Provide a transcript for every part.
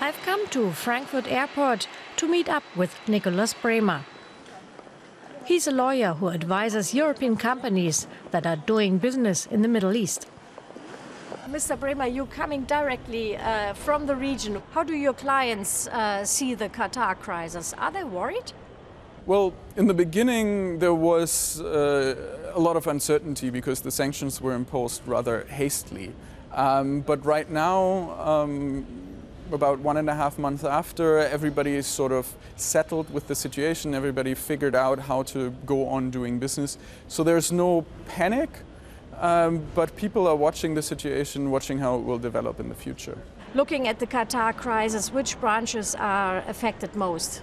I've come to Frankfurt Airport to meet up with Nicolas Bremer. He's a lawyer who advises European companies that are doing business in the Middle East. Mr. Bremer, you're coming directly from the region. How do your clients see the Qatar crisis? Are they worried? Well, in the beginning there was a lot of uncertainty because the sanctions were imposed rather hastily. But right now, about 1.5 months after, everybody is sort of settled with the situation. Everybody figured out how to go on doing business. So there's no panic, but people are watching the situation, watching how it will develop in the future. Looking at the Qatar crisis, which branches are affected most?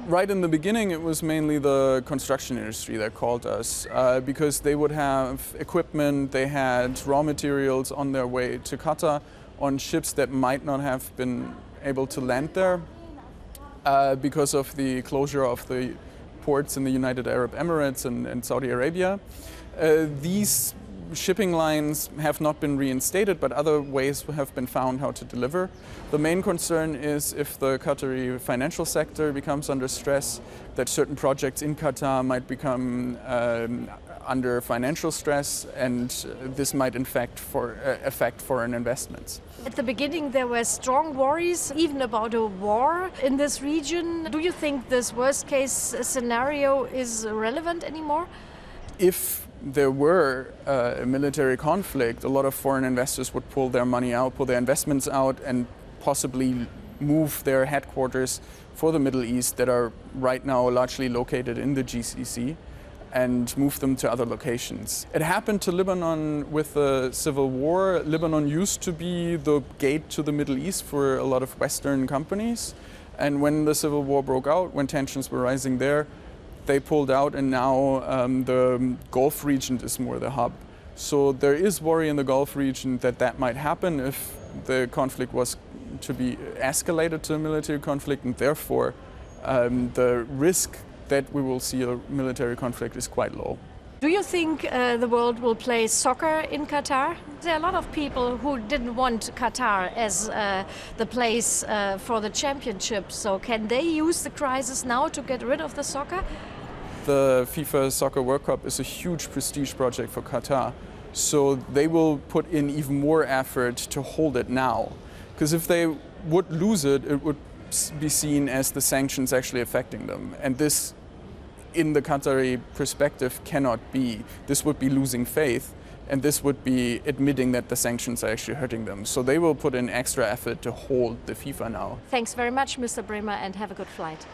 Right in the beginning, it was mainly the construction industry that called us because they would have equipment, they had raw materials on their way to Qatar on ships that might not have been able to land there because of the closure of the ports in the United Arab Emirates and Saudi Arabia. These shipping lines have not been reinstated, but other ways have been found how to deliver. The main concern is if the Qatari financial sector becomes under stress, that certain projects in Qatar might become under financial stress, and this might in fact affect foreign investments. At the beginning there were strong worries even about a war in this region. Do you think this worst case scenario is relevant anymore? If there were a military conflict, a lot of foreign investors would pull their money out, pull their investments out, and possibly move their headquarters for the Middle East that are right now largely located in the GCC and move them to other locations. It happened to Lebanon with the civil war. Lebanon used to be the gate to the Middle East for a lot of Western companies. And when the civil war broke out, when tensions were rising there, they pulled out, and now the Gulf region is more the hub. So there is worry in the Gulf region that that might happen if the conflict was to be escalated to a military conflict, and therefore the risk that we will see a military conflict is quite low. Do you think the world will play soccer in Qatar? There are a lot of people who didn't want Qatar as the place for the championship. So can they use the crisis now to get rid of the soccer? The FIFA Soccer World Cup is a huge prestige project for Qatar. So they will put in even more effort to hold it now. Because if they would lose it, it would be seen as the sanctions actually affecting them. And this, in the Qatari perspective, cannot be. This would be losing faith, and this would be admitting that the sanctions are actually hurting them. So they will put in extra effort to hold the FIFA now. Thanks very much, Mr. Bremer, and have a good flight.